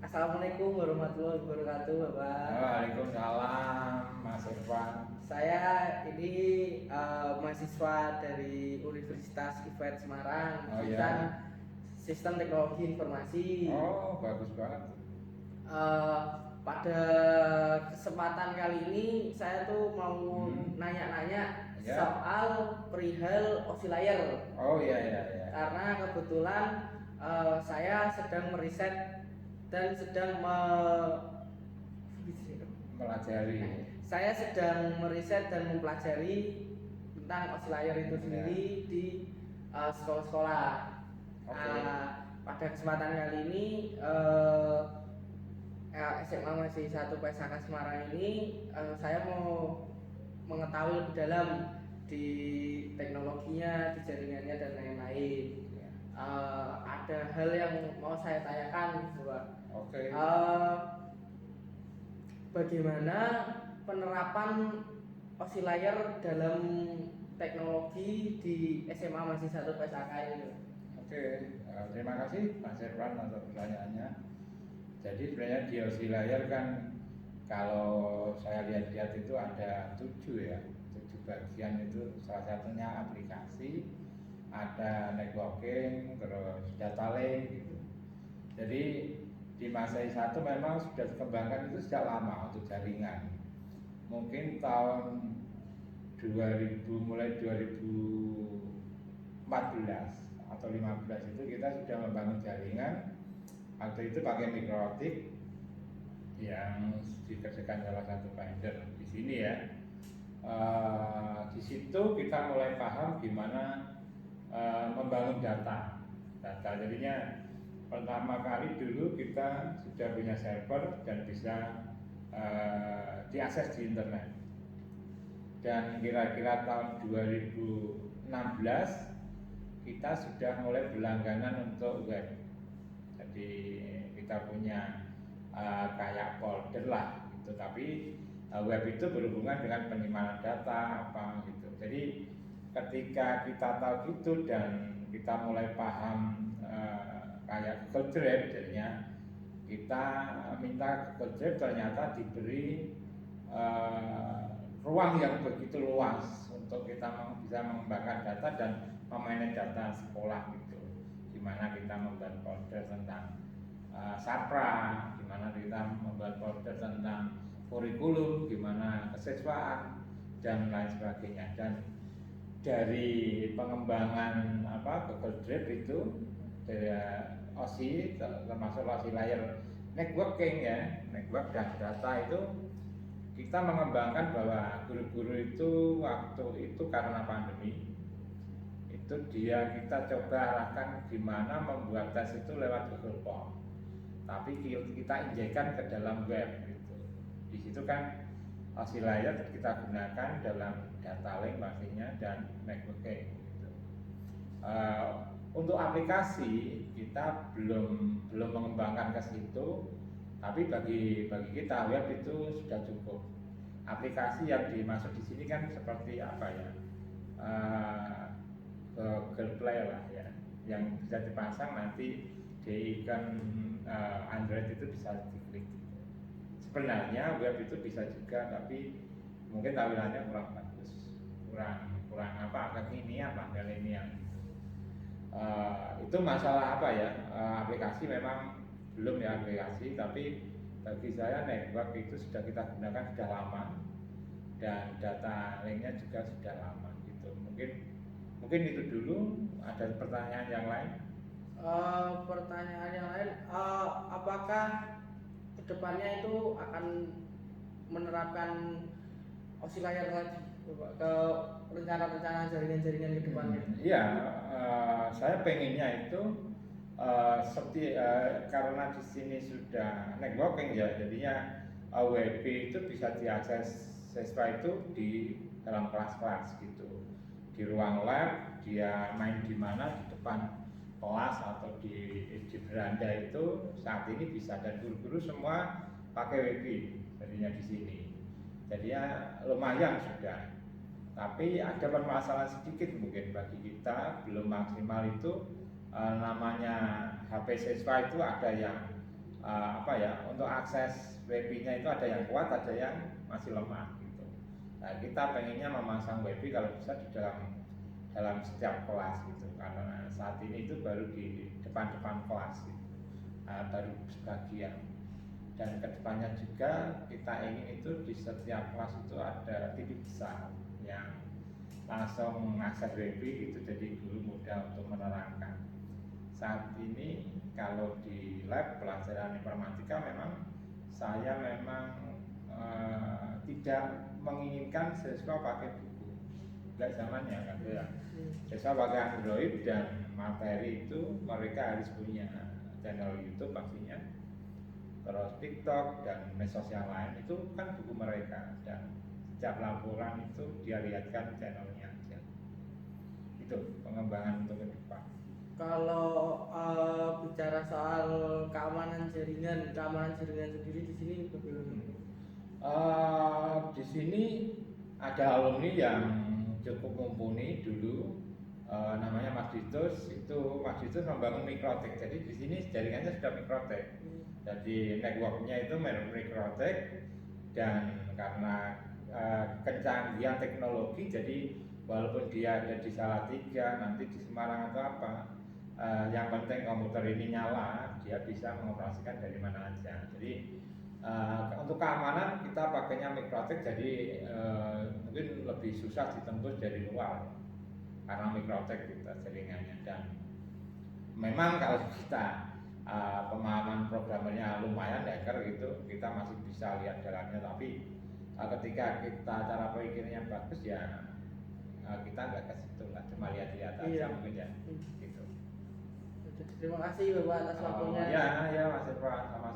Assalamualaikum warahmatullahi wabarakatuh, Bapak. Waalaikumsalam, Mas Irfan. Saya ini mahasiswa dari Universitas IFET Semarang, Oh jurusan ya. Sistem Teknologi Informasi. Oh, bagus banget. Eh, Pada kesempatan kali ini saya tuh mau nanya-nanya Ya. soal perihal oscillator. Oh ya. Karena kebetulan saya sedang meriset dan sedang Melajari. saya sedang meriset dan mempelajari tentang oscillator itu sendiri di sekolah-sekolah. Oke. Pada kesempatan kali ini SMA masih 1 PSK Semarang ini saya mau mengetahui lebih dalam di teknologinya, di jaringannya dan lain-lain. Ada hal yang mau saya tanyakan, Pak. Oke. Bagaimana penerapan oscillator dalam teknologi di SMA masih 1 PSK ini? Oke. Terima kasih Mas Irfan atas pertanyaannya. Jadi sebenarnya di oscillator kan kalau saya lihat-lihat itu ada 7 bagian itu, salah satunya aplikasi, ada networking, terus data link gitu. Jadi di masa I1 memang sudah dikembangkan itu sejak lama untuk jaringan. Mungkin tahun mulai 2014 atau 15 itu kita sudah membangun jaringan. Waktu itu pakai mikrooptik yang dikerjakan salah satu vendor di sini ya. Di situ kita mulai paham gimana membangun data. Jadinya pertama kali dulu kita sudah punya server dan bisa diakses di internet. Dan kira-kira tahun 2016 kita sudah mulai berlangganan untuk web. Jadi kita punya kayak folder lah gitu, tapi web itu berhubungan dengan penyimpanan data apa gitu. Jadi ketika kita tahu gitu dan kita mulai paham kayak Google Drive, jadinya kita minta Google Drive ternyata diberi ruang yang begitu luas untuk kita bisa mengembangkan data dan memanage data sekolah gitu. Dimana kita membuat folder tentang Sapra, dimana kita membuat folder tentang kurikulum, gimana kesiswaan dan lain sebagainya. Dan dari pengembangan Google Drive itu dari OSI termasuk OSI layer networking ya, network dan data itu kita mengembangkan bahwa guru-guru itu waktu itu karena pandemi itu kita coba arahkan gimana membuat tes itu lewat Google Form, tapi kita injekkan ke dalam web gitu. Di situ kan oscillator kita gunakan dalam data link pastinya dan networking gitu. Untuk aplikasi kita belum mengembangkan ke situ, tapi bagi kita web itu sudah cukup. Aplikasi yang dimaksud di sini kan seperti apa ya? Google Play lah ya, yang bisa dipasang nanti di ikon Android itu bisa diklik. Sebenarnya web itu bisa juga, tapi mungkin tampilannya kurang bagus, kurang agak ini yang gitu. Itu masalah apa ya? Aplikasi memang belum ya aplikasi, tapi bagi saya network itu sudah kita gunakan sudah lama dan data linknya juga sudah lama gitu. Mungkin itu dulu. Ada pertanyaan yang lain? Pertanyaan yang lain, apakah kedepannya itu akan menerapkan oscillator lagi ke rencana-rencana jaringan-jaringan ke depannya? Iya, saya pengennya itu karena di sini sudah networking ya, jadinya WP itu bisa diakses siswa itu di dalam kelas-kelas gitu. Di ruang lab dia main di mana, di depan kelas atau di beranda itu saat ini bisa, dan guru-guru semua pakai WP jadinya di sini. Jadinya lumayan sudah. Tapi ada permasalahan sedikit mungkin bagi kita belum maksimal itu namanya HP siswa itu ada yang apa ya, untuk akses WiFi-nya itu ada yang kuat, ada yang masih lemah gitu. Nah, kita pengennya memasang WiFi kalau bisa di dalam setiap kelas gitu, karena saat ini itu baru di depan-depan kelas gitu. Baru sebagian, dan kedepannya juga kita ingin itu di setiap kelas itu ada TV besar yang langsung mengakses WiFi itu, jadi guru mudah untuk menerangkan. Saat ini kalau di lab pelajaran informatika memang saya tidak menginginkan siswa pakai buku, enggak zamannya kan ya. Siswa pakai Android dan materi itu mereka harus punya channel YouTube pastinya, terus TikTok dan medsos yang lain itu kan buku mereka, dan setiap laporan itu dia lihatkan channelnya aja. Itu pengembangan untuk ke depan. Kalau bicara soal keamanan jaringan sendiri di sini bagaimana? Di sini ada alumni yang cukup mumpuni dulu, namanya Mas Ditus. Itu Mas Ditus membangun Mikrotek. Jadi di sini jaringannya sudah Mikrotek. Jadi networknya itu Mikrotek, dan karena kecanggihan teknologi, jadi walaupun dia ada di Salatiga, nanti di Semarang atau apa, yang penting komputer ini nyala, dia bisa mengoperasikan dari mana aja. Jadi untuk keamanan kita pakainya Mikrotek, jadi mungkin lebih susah ditembus dari luar karena Mikrotek kita jaringannya. Dan memang kalau kita pemahaman programmernya lumayan hacker gitu, kita masih bisa lihat jalannya. Tapi ketika kita cara pikirnya bagus ya, kita nggak ke situ lah, cuma lihat-lihat aja mungkin ya gitu. Terima kasih Bapak atas waktunya. Ya Mas Irfan, sama